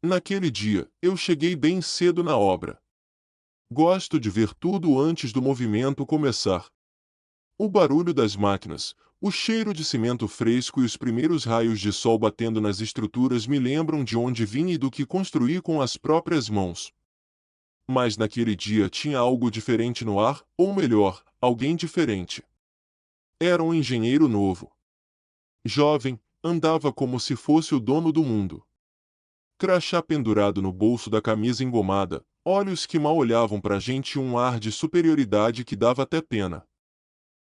Naquele dia, eu cheguei bem cedo na obra. Gosto de ver tudo antes do movimento começar. O barulho das máquinas, o cheiro de cimento fresco e os primeiros raios de sol batendo nas estruturas me lembram de onde vim e do que construí com as próprias mãos. Mas naquele dia tinha algo diferente no ar, ou melhor, alguém diferente. Era um engenheiro novo. Jovem, andava como se fosse o dono do mundo. Crachá pendurado no bolso da camisa engomada, olhos que mal olhavam pra gente e um ar de superioridade que dava até pena.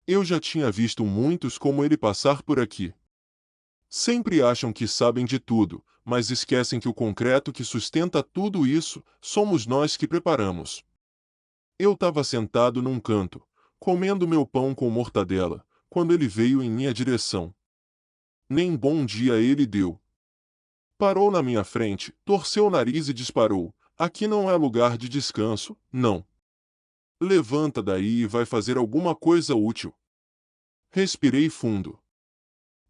Eu já tinha visto muitos como ele passar por aqui. Sempre acham que sabem de tudo, mas esquecem que o concreto que sustenta tudo isso, somos nós que preparamos. Eu estava sentado num canto, comendo meu pão com mortadela, quando ele veio em minha direção. Nem bom dia ele deu. Parou na minha frente, torceu o nariz e disparou: "Aqui não é lugar de descanso, não. Levanta daí e vai fazer alguma coisa útil." Respirei fundo.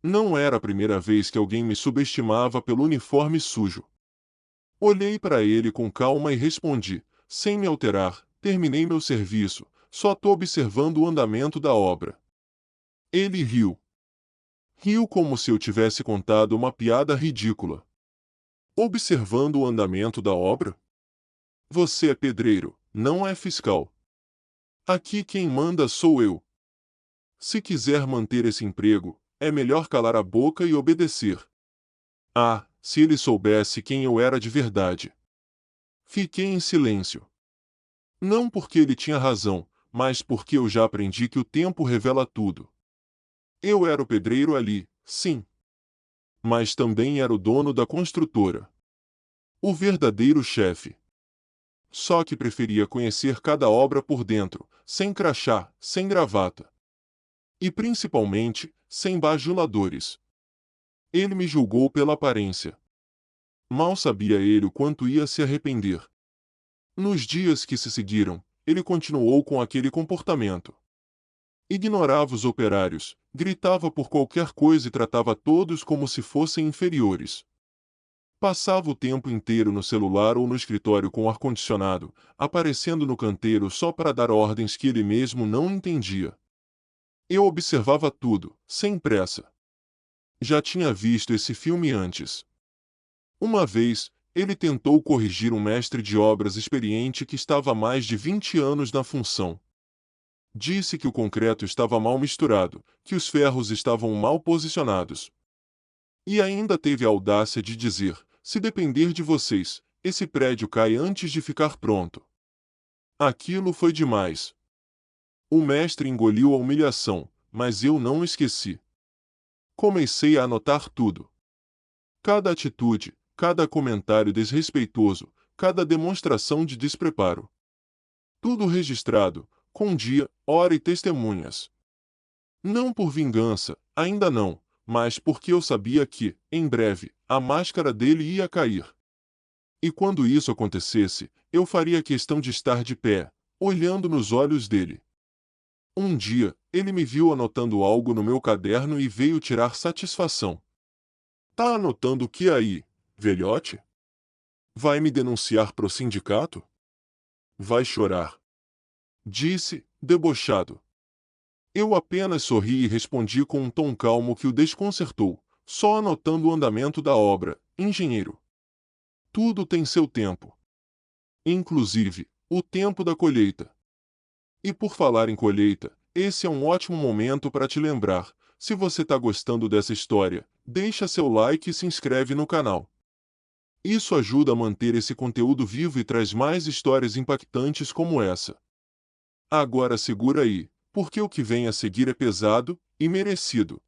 Não era a primeira vez que alguém me subestimava pelo uniforme sujo. Olhei para ele com calma e respondi, sem me alterar: "Terminei meu serviço, só tô observando o andamento da obra." Ele riu. Riu como se eu tivesse contado uma piada ridícula. "Observando o andamento da obra? Você é pedreiro, não é fiscal. Aqui quem manda sou eu. Se quiser manter esse emprego, é melhor calar a boca e obedecer." Ah, se ele soubesse quem eu era de verdade. Fiquei em silêncio. Não porque ele tinha razão, mas porque eu já aprendi que o tempo revela tudo. Eu era o pedreiro ali, sim. Mas também era o dono da construtora. O verdadeiro chefe. Só que preferia conhecer cada obra por dentro, sem crachá, sem gravata. E principalmente, sem bajuladores. Ele me julgou pela aparência. Mal sabia ele o quanto ia se arrepender. Nos dias que se seguiram, ele continuou com aquele comportamento. Ignorava os operários, gritava por qualquer coisa e tratava todos como se fossem inferiores. Passava o tempo inteiro no celular ou no escritório com ar-condicionado, aparecendo no canteiro só para dar ordens que ele mesmo não entendia. Eu observava tudo, sem pressa. Já tinha visto esse filme antes. Uma vez, ele tentou corrigir um mestre de obras experiente que estava há mais de 20 anos na função. Disse que o concreto estava mal misturado, que os ferros estavam mal posicionados. E ainda teve a audácia de dizer: "Se depender de vocês, esse prédio cai antes de ficar pronto." Aquilo foi demais. O mestre engoliu a humilhação, mas eu não esqueci. Comecei a anotar tudo. Cada atitude, cada comentário desrespeitoso, cada demonstração de despreparo. Tudo registrado, com dia, hora e testemunhas. Não por vingança, ainda não, mas porque eu sabia que, em breve, a máscara dele ia cair. E quando isso acontecesse, eu faria questão de estar de pé, olhando nos olhos dele. Um dia, ele me viu anotando algo no meu caderno e veio tirar satisfação. "Tá anotando o que aí, velhote? Vai me denunciar pro sindicato?" "Vai chorar", disse, debochado. Eu apenas sorri e respondi com um tom calmo que o desconcertou: "Só anotando o andamento da obra, engenheiro. Tudo tem seu tempo. Inclusive, o tempo da colheita." E por falar em colheita, esse é um ótimo momento para te lembrar: se você está gostando dessa história, deixa seu like e se inscreve no canal. Isso ajuda a manter esse conteúdo vivo e traz mais histórias impactantes como essa. Agora segura aí, porque o que vem a seguir é pesado e merecido.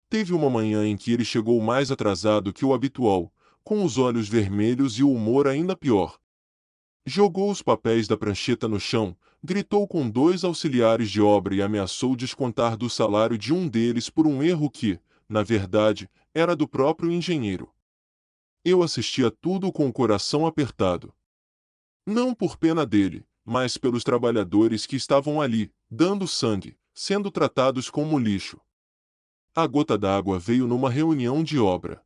Teve uma manhã em que ele chegou mais atrasado que o habitual, com os olhos vermelhos e o humor ainda pior. Jogou os papéis da prancheta no chão, gritou com dois auxiliares de obra e ameaçou descontar do salário de um deles por um erro que, na verdade, era do próprio engenheiro. Eu assistia tudo com o coração apertado. Não por pena dele, mas pelos trabalhadores que estavam ali, dando sangue, sendo tratados como lixo. A gota d'água veio numa reunião de obra.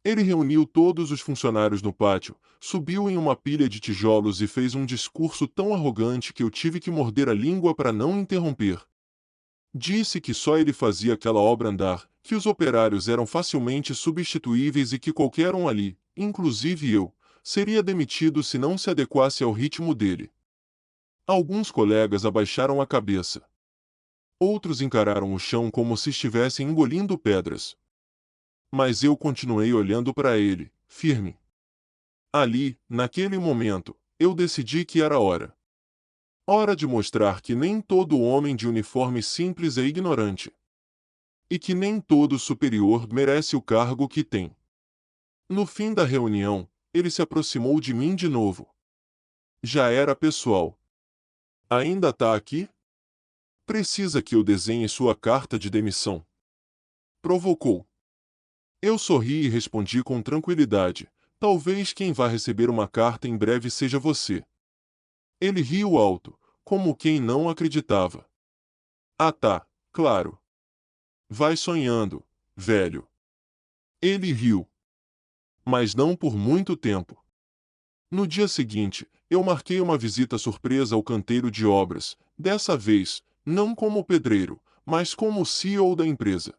Ele reuniu todos os funcionários no pátio, subiu em uma pilha de tijolos e fez um discurso tão arrogante que eu tive que morder a língua para não interromper. Disse que só ele fazia aquela obra andar, que os operários eram facilmente substituíveis e que qualquer um ali, inclusive eu, seria demitido se não se adequasse ao ritmo dele. Alguns colegas abaixaram a cabeça. Outros encararam o chão como se estivessem engolindo pedras. Mas eu continuei olhando para ele, firme. Ali, naquele momento, eu decidi que era hora. Hora de mostrar que nem todo homem de uniforme simples é ignorante. E que nem todo superior merece o cargo que tem. No fim da reunião, ele se aproximou de mim de novo. Já era pessoal. Ainda tá aqui? Precisa que eu desenhe sua carta de demissão? Provocou. Eu sorri e respondi com tranquilidade. Talvez quem vá receber uma carta em breve seja você. Ele riu alto, como quem não acreditava. Ah tá, claro. Vai sonhando, velho. Ele riu. Mas não por muito tempo. No dia seguinte, eu marquei uma visita surpresa ao canteiro de obras, dessa vez, não como pedreiro, mas como CEO da empresa.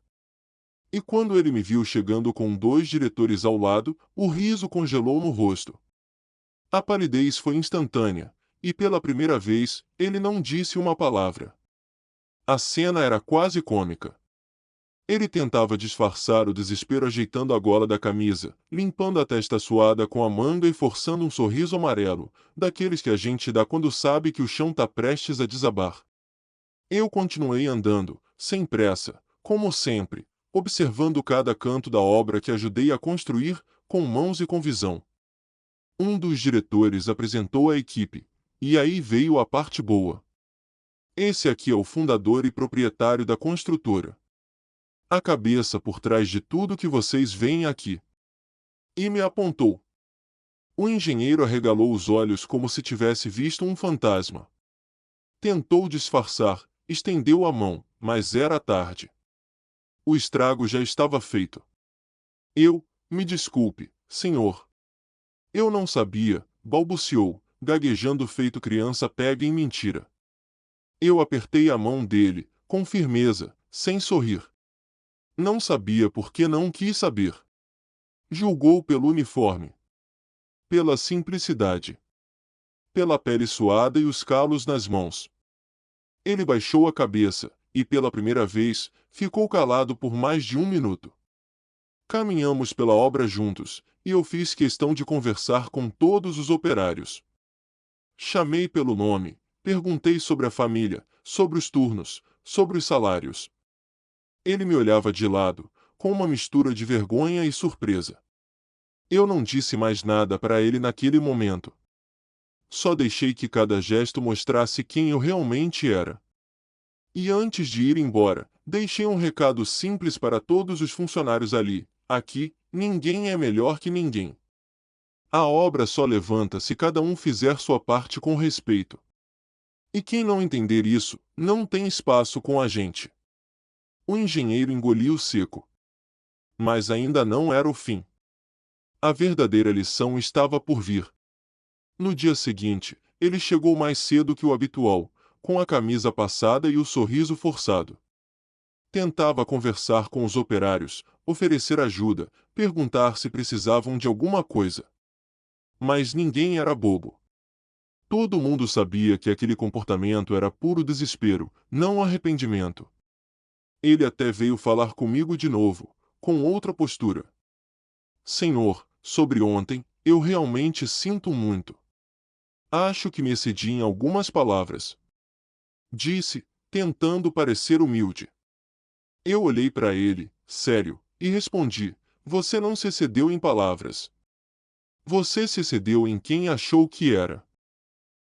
E quando ele me viu chegando com 2 diretores ao lado, o riso congelou no rosto. A palidez foi instantânea, e pela primeira vez, ele não disse uma palavra. A cena era quase cômica. Ele tentava disfarçar o desespero ajeitando a gola da camisa, limpando a testa suada com a manga e forçando um sorriso amarelo, daqueles que a gente dá quando sabe que o chão tá prestes a desabar. Eu continuei andando, sem pressa, como sempre, observando cada canto da obra que ajudei a construir, com mãos e com visão. Um dos diretores apresentou a equipe, e aí veio a parte boa. Esse aqui é o fundador e proprietário da construtora. A cabeça por trás de tudo que vocês veem aqui. E me apontou. O engenheiro arregalou os olhos como se tivesse visto um fantasma. Tentou disfarçar, estendeu a mão, mas era tarde. O estrago já estava feito. Me desculpe, senhor. Eu não sabia, balbuciou, gaguejando feito criança pega em mentira. Eu apertei a mão dele, com firmeza, sem sorrir. Não sabia porque não quis saber. Julgou pelo uniforme. Pela simplicidade. Pela pele suada e os calos nas mãos. Ele baixou a cabeça, e pela primeira vez, ficou calado por mais de 1 minuto. Caminhamos pela obra juntos, e eu fiz questão de conversar com todos os operários. Chamei pelo nome, perguntei sobre a família, sobre os turnos, sobre os salários. Ele me olhava de lado, com uma mistura de vergonha e surpresa. Eu não disse mais nada para ele naquele momento. Só deixei que cada gesto mostrasse quem eu realmente era. E antes de ir embora, deixei um recado simples para todos os funcionários ali: aqui, ninguém é melhor que ninguém. A obra só levanta se cada um fizer sua parte com respeito. E quem não entender isso, não tem espaço com a gente. O engenheiro engoliu seco. Mas ainda não era o fim. A verdadeira lição estava por vir. No dia seguinte, ele chegou mais cedo que o habitual, com a camisa passada e o sorriso forçado. Tentava conversar com os operários, oferecer ajuda, perguntar se precisavam de alguma coisa. Mas ninguém era bobo. Todo mundo sabia que aquele comportamento era puro desespero, não arrependimento. Ele até veio falar comigo de novo, com outra postura. Senhor, sobre ontem, eu realmente sinto muito. Acho que me excedi em algumas palavras. Disse, tentando parecer humilde. Eu olhei para ele, sério, e respondi: você não se excedeu em palavras. Você se excedeu em quem achou que era.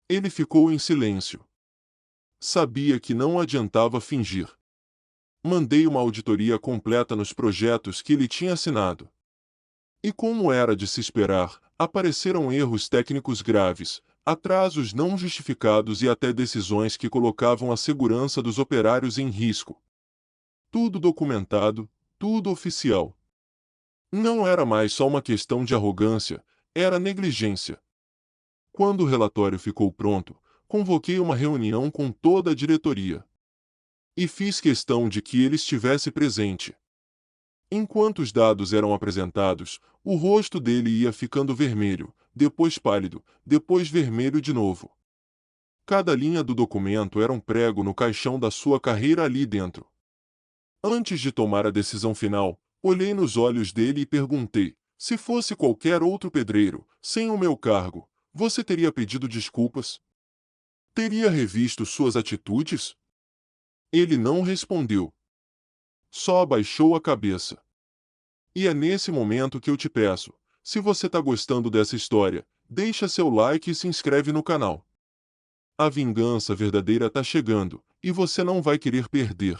Ele ficou em silêncio. Sabia que não adiantava fingir. Mandei uma auditoria completa nos projetos que ele tinha assinado. E como era de se esperar, apareceram erros técnicos graves, atrasos não justificados e até decisões que colocavam a segurança dos operários em risco. Tudo documentado, tudo oficial. Não era mais só uma questão de arrogância, era negligência. Quando o relatório ficou pronto, convoquei uma reunião com toda a diretoria. E fiz questão de que ele estivesse presente. Enquanto os dados eram apresentados, o rosto dele ia ficando vermelho, depois pálido, depois vermelho de novo. Cada linha do documento era um prego no caixão da sua carreira ali dentro. Antes de tomar a decisão final, olhei nos olhos dele e perguntei: se fosse qualquer outro pedreiro, sem o meu cargo, você teria pedido desculpas? Teria revisto suas atitudes? Ele não respondeu. Só abaixou a cabeça. E é nesse momento que eu te peço: se você tá gostando dessa história, deixa seu like e se inscreve no canal. A vingança verdadeira tá chegando, e você não vai querer perder.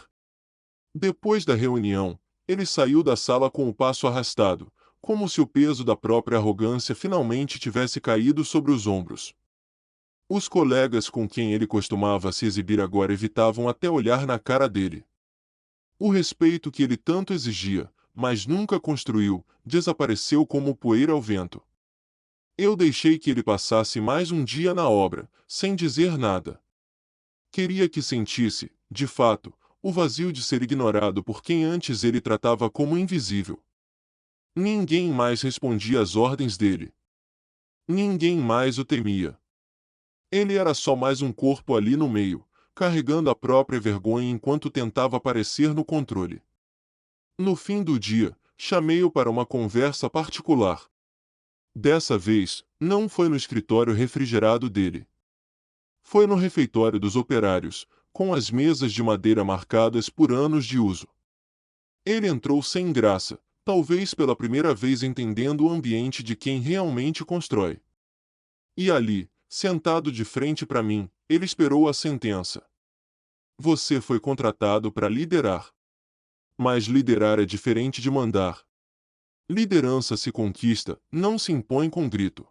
Depois da reunião, ele saiu da sala com o passo arrastado, como se o peso da própria arrogância finalmente tivesse caído sobre os ombros. Os colegas com quem ele costumava se exibir agora evitavam até olhar na cara dele. O respeito que ele tanto exigia, mas nunca construiu, desapareceu como poeira ao vento. Eu deixei que ele passasse mais um dia na obra, sem dizer nada. Queria que sentisse, de fato, o vazio de ser ignorado por quem antes ele tratava como invisível. Ninguém mais respondia às ordens dele. Ninguém mais o temia. Ele era só mais um corpo ali no meio, carregando a própria vergonha enquanto tentava aparecer no controle. No fim do dia, chamei-o para uma conversa particular. Dessa vez, não foi no escritório refrigerado dele. Foi no refeitório dos operários, com as mesas de madeira marcadas por anos de uso. Ele entrou sem graça, talvez pela primeira vez entendendo o ambiente de quem realmente constrói. E ali, sentado de frente para mim, ele esperou a sentença. Você foi contratado para liderar. Mas liderar é diferente de mandar. Liderança se conquista, não se impõe com grito.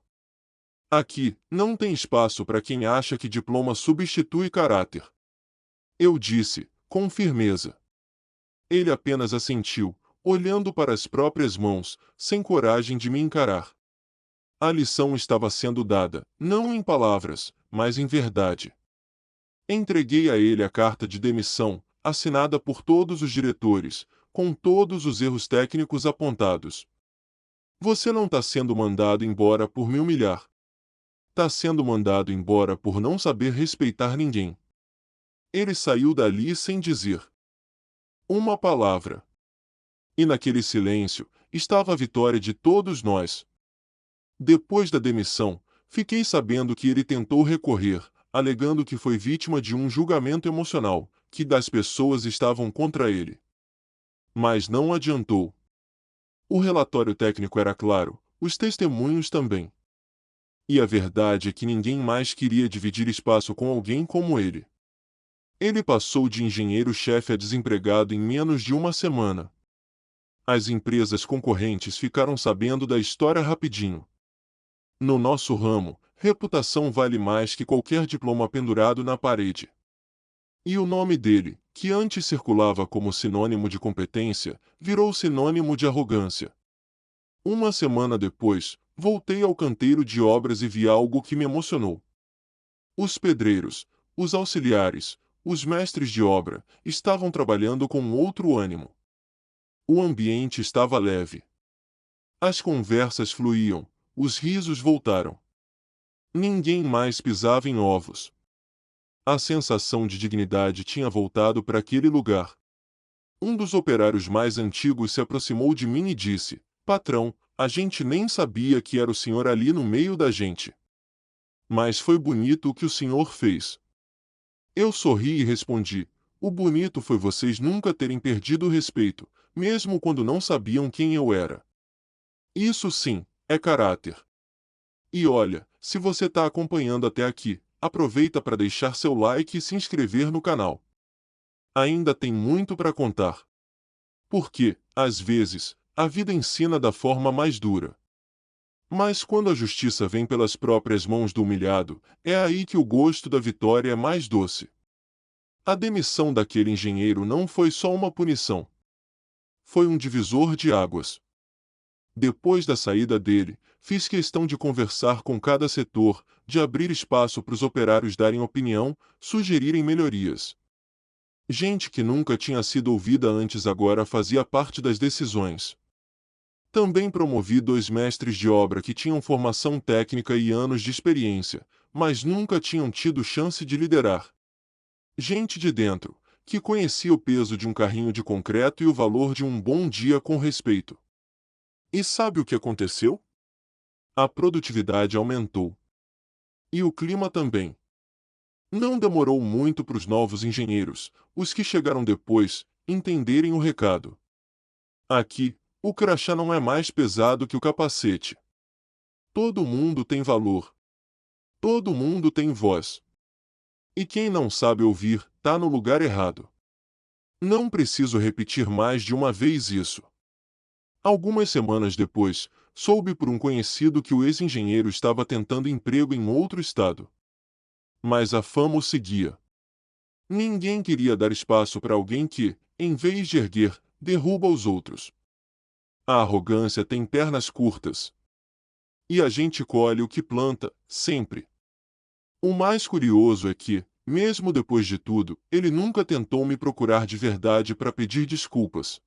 Aqui, não tem espaço para quem acha que diploma substitui caráter. Eu disse, com firmeza. Ele apenas assentiu, olhando para as próprias mãos, sem coragem de me encarar. A lição estava sendo dada, não em palavras, mas em verdade. Entreguei a ele a carta de demissão, assinada por todos os diretores, com todos os erros técnicos apontados. Você não está sendo mandado embora por me humilhar. Está sendo mandado embora por não saber respeitar ninguém. Ele saiu dali sem dizer uma palavra. E naquele silêncio, estava a vitória de todos nós. Depois da demissão, fiquei sabendo que ele tentou recorrer, alegando que foi vítima de um julgamento emocional, que das pessoas estavam contra ele. Mas não adiantou. O relatório técnico era claro, os testemunhos também. E a verdade é que ninguém mais queria dividir espaço com alguém como ele. Ele passou de engenheiro-chefe a desempregado em menos de uma semana. As empresas concorrentes ficaram sabendo da história rapidinho. No nosso ramo, reputação vale mais que qualquer diploma pendurado na parede. E o nome dele, que antes circulava como sinônimo de competência, virou sinônimo de arrogância. Uma semana depois, voltei ao canteiro de obras e vi algo que me emocionou. Os pedreiros, os auxiliares, os mestres de obra, estavam trabalhando com outro ânimo. O ambiente estava leve. As conversas fluíam, os risos voltaram. Ninguém mais pisava em ovos. A sensação de dignidade tinha voltado para aquele lugar. Um dos operários mais antigos se aproximou de mim e disse: Patrão, a gente nem sabia que era o senhor ali no meio da gente. Mas foi bonito o que o senhor fez. Eu sorri e respondi: o bonito foi vocês nunca terem perdido o respeito, mesmo quando não sabiam quem eu era. Isso sim, é caráter. E olha, se você está acompanhando até aqui, aproveita para deixar seu like e se inscrever no canal. Ainda tem muito para contar. Porque, às vezes, a vida ensina da forma mais dura. Mas quando a justiça vem pelas próprias mãos do humilhado, é aí que o gosto da vitória é mais doce. A demissão daquele engenheiro não foi só uma punição. Foi um divisor de águas. Depois da saída dele, fiz questão de conversar com cada setor, de abrir espaço para os operários darem opinião, sugerirem melhorias. Gente que nunca tinha sido ouvida antes agora fazia parte das decisões. Também promovi 2 mestres de obra que tinham formação técnica e anos de experiência, mas nunca tinham tido chance de liderar. Gente de dentro, que conhecia o peso de um carrinho de concreto e o valor de um bom dia com respeito. E sabe o que aconteceu? A produtividade aumentou. E o clima também. Não demorou muito para os novos engenheiros, os que chegaram depois, entenderem o recado. Aqui, o crachá não é mais pesado que o capacete. Todo mundo tem valor. Todo mundo tem voz. E quem não sabe ouvir, tá no lugar errado. Não preciso repetir mais de uma vez isso. Algumas semanas depois, soube por um conhecido que o ex-engenheiro estava tentando emprego em outro estado. Mas a fama o seguia. Ninguém queria dar espaço para alguém que, em vez de erguer, derruba os outros. A arrogância tem pernas curtas. E a gente colhe o que planta, sempre. O mais curioso é que, mesmo depois de tudo, ele nunca tentou me procurar de verdade para pedir desculpas.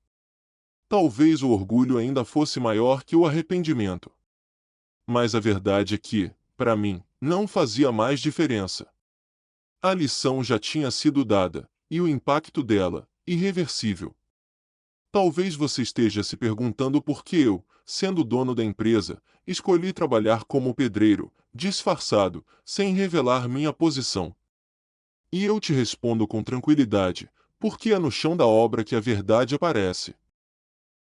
Talvez o orgulho ainda fosse maior que o arrependimento. Mas a verdade é que, para mim, não fazia mais diferença. A lição já tinha sido dada, e o impacto dela, irreversível. Talvez você esteja se perguntando por que eu, sendo dono da empresa, escolhi trabalhar como pedreiro, disfarçado, sem revelar minha posição. E eu te respondo com tranquilidade, porque é no chão da obra que a verdade aparece.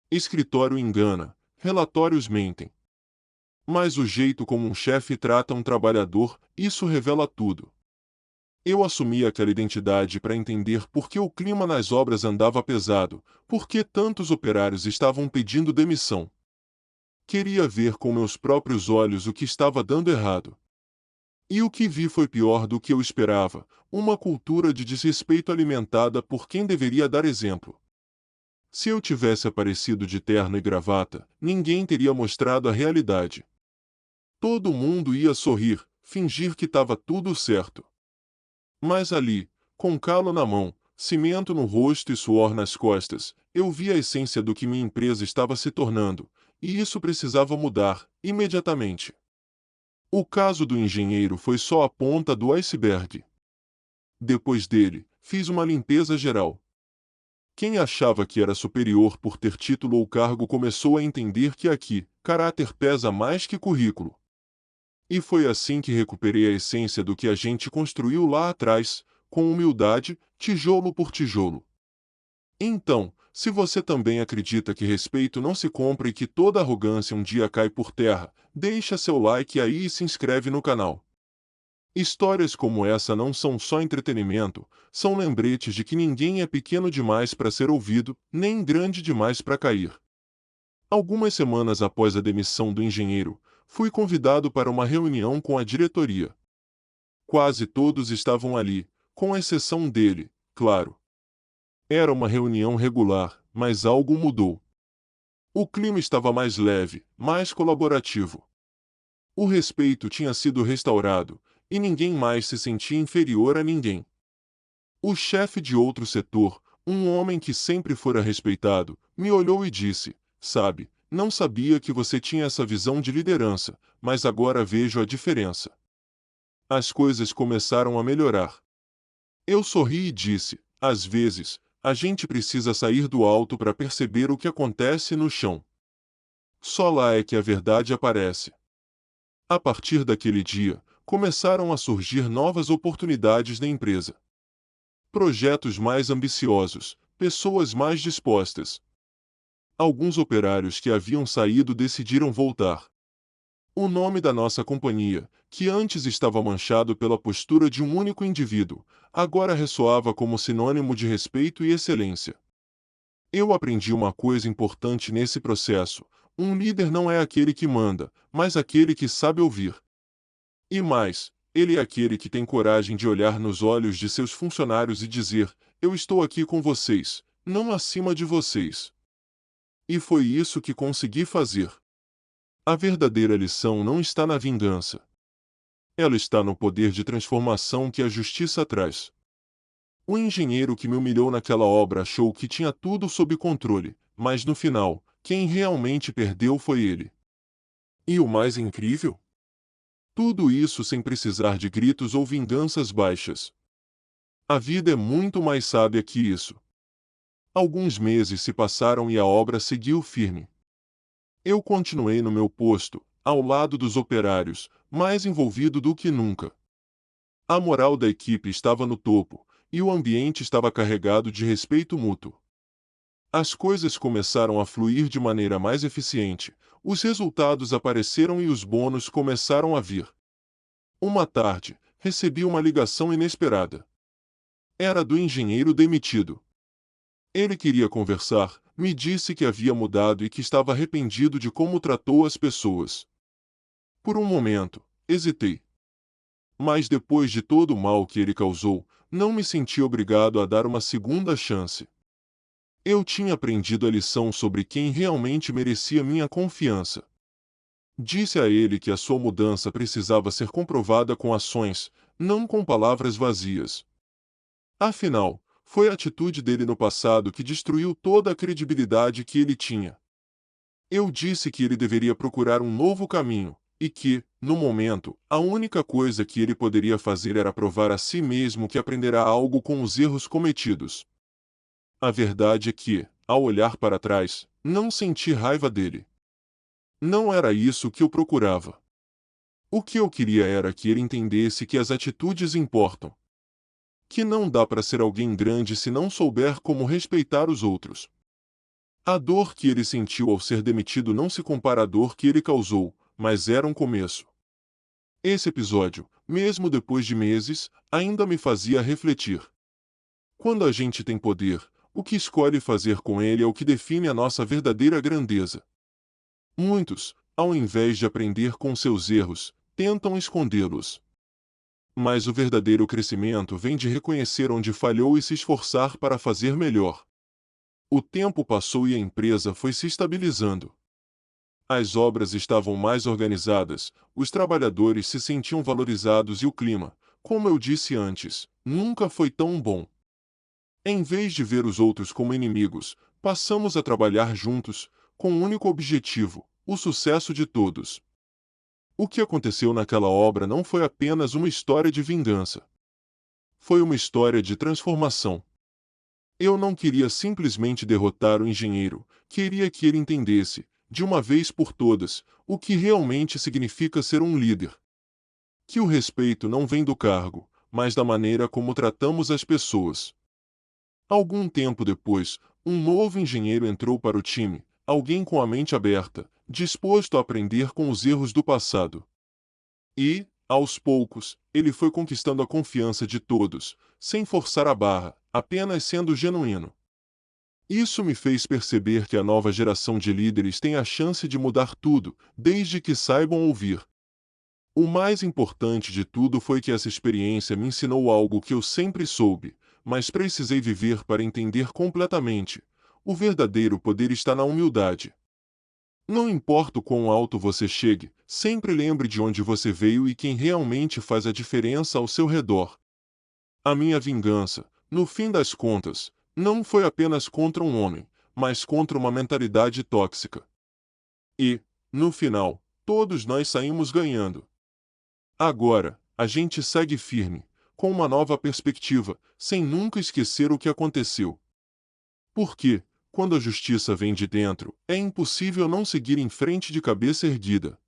Escritório engana, relatórios mentem. Mas o jeito como um chefe trata um trabalhador, isso revela tudo. Eu assumi aquela identidade para entender por que o clima nas obras andava pesado, por que tantos operários estavam pedindo demissão. Queria ver com meus próprios olhos o que estava dando errado. E o que vi foi pior do que eu esperava, uma cultura de desrespeito alimentada por quem deveria dar exemplo. Se eu tivesse aparecido de terno e gravata, ninguém teria mostrado a realidade. Todo mundo ia sorrir, fingir que estava tudo certo. Mas ali, com calo na mão, cimento no rosto e suor nas costas, eu vi a essência do que minha empresa estava se tornando, e isso precisava mudar, imediatamente. O caso do engenheiro foi só a ponta do iceberg. Depois dele, fiz uma limpeza geral. Quem achava que era superior por ter título ou cargo começou a entender que aqui, caráter pesa mais que currículo. E foi assim que recuperei a essência do que a gente construiu lá atrás, com humildade, tijolo por tijolo. Então, se você também acredita que respeito não se compra e que toda arrogância um dia cai por terra, deixa seu like aí e se inscreve no canal. Histórias como essa não são só entretenimento, são lembretes de que ninguém é pequeno demais para ser ouvido, nem grande demais para cair. Algumas semanas após a demissão do engenheiro, fui convidado para uma reunião com a diretoria. Quase todos estavam ali, com exceção dele, claro. Era uma reunião regular, mas algo mudou. O clima estava mais leve, mais colaborativo. O respeito tinha sido restaurado, e ninguém mais se sentia inferior a ninguém. O chefe de outro setor, um homem que sempre fora respeitado, me olhou e disse: "Sabe, não sabia que você tinha essa visão de liderança, mas agora vejo a diferença." As coisas começaram a melhorar. Eu sorri e disse: "Às vezes, a gente precisa sair do alto para perceber o que acontece no chão. Só lá é que a verdade aparece." A partir daquele dia, começaram a surgir novas oportunidades na empresa. Projetos mais ambiciosos, pessoas mais dispostas. Alguns operários que haviam saído decidiram voltar. O nome da nossa companhia, que antes estava manchado pela postura de um único indivíduo, agora ressoava como sinônimo de respeito e excelência. Eu aprendi uma coisa importante nesse processo: um líder não é aquele que manda, mas aquele que sabe ouvir. E mais, ele é aquele que tem coragem de olhar nos olhos de seus funcionários e dizer: "Eu estou aqui com vocês, não acima de vocês." E foi isso que consegui fazer. A verdadeira lição não está na vingança. Ela está no poder de transformação que a justiça traz. O engenheiro que me humilhou naquela obra achou que tinha tudo sob controle, mas no final, quem realmente perdeu foi ele. E o mais incrível? Tudo isso sem precisar de gritos ou vinganças baixas. A vida é muito mais sábia que isso. Alguns meses se passaram e a obra seguiu firme. Eu continuei no meu posto, ao lado dos operários, mais envolvido do que nunca. A moral da equipe estava no topo, e o ambiente estava carregado de respeito mútuo. As coisas começaram a fluir de maneira mais eficiente, os resultados apareceram e os bônus começaram a vir. Uma tarde, recebi uma ligação inesperada. Era do engenheiro demitido. Ele queria conversar, me disse que havia mudado e que estava arrependido de como tratou as pessoas. Por um momento, hesitei. Mas depois de todo o mal que ele causou, não me senti obrigado a dar uma segunda chance. Eu tinha aprendido a lição sobre quem realmente merecia minha confiança. Disse a ele que a sua mudança precisava ser comprovada com ações, não com palavras vazias. Afinal, foi a atitude dele no passado que destruiu toda a credibilidade que ele tinha. Eu disse que ele deveria procurar um novo caminho, e que, no momento, a única coisa que ele poderia fazer era provar a si mesmo que aprenderá algo com os erros cometidos. A verdade é que, ao olhar para trás, não senti raiva dele. Não era isso que eu procurava. O que eu queria era que ele entendesse que as atitudes importam. Que não dá para ser alguém grande se não souber como respeitar os outros. A dor que ele sentiu ao ser demitido não se compara à dor que ele causou, mas era um começo. Esse episódio, mesmo depois de meses, ainda me fazia refletir. Quando a gente tem poder, o que escolhe fazer com ele é o que define a nossa verdadeira grandeza. Muitos, ao invés de aprender com seus erros, tentam escondê-los. Mas o verdadeiro crescimento vem de reconhecer onde falhou e se esforçar para fazer melhor. O tempo passou e a empresa foi se estabilizando. As obras estavam mais organizadas, os trabalhadores se sentiam valorizados e o clima, como eu disse antes, nunca foi tão bom. Em vez de ver os outros como inimigos, passamos a trabalhar juntos, com um único objetivo: o sucesso de todos. O que aconteceu naquela obra não foi apenas uma história de vingança. Foi uma história de transformação. Eu não queria simplesmente derrotar o engenheiro, queria que ele entendesse, de uma vez por todas, o que realmente significa ser um líder. Que o respeito não vem do cargo, mas da maneira como tratamos as pessoas. Algum tempo depois, um novo engenheiro entrou para o time, alguém com a mente aberta, disposto a aprender com os erros do passado. E, aos poucos, ele foi conquistando a confiança de todos, sem forçar a barra, apenas sendo genuíno. Isso me fez perceber que a nova geração de líderes tem a chance de mudar tudo, desde que saibam ouvir. O mais importante de tudo foi que essa experiência me ensinou algo que eu sempre soube, mas precisei viver para entender completamente. O verdadeiro poder está na humildade. Não importa o quão alto você chegue, sempre lembre de onde você veio e quem realmente faz a diferença ao seu redor. A minha vingança, no fim das contas, não foi apenas contra um homem, mas contra uma mentalidade tóxica. E, no final, todos nós saímos ganhando. Agora, a gente segue firme, com uma nova perspectiva, sem nunca esquecer o que aconteceu. Porque, quando a justiça vem de dentro, é impossível não seguir em frente de cabeça erguida.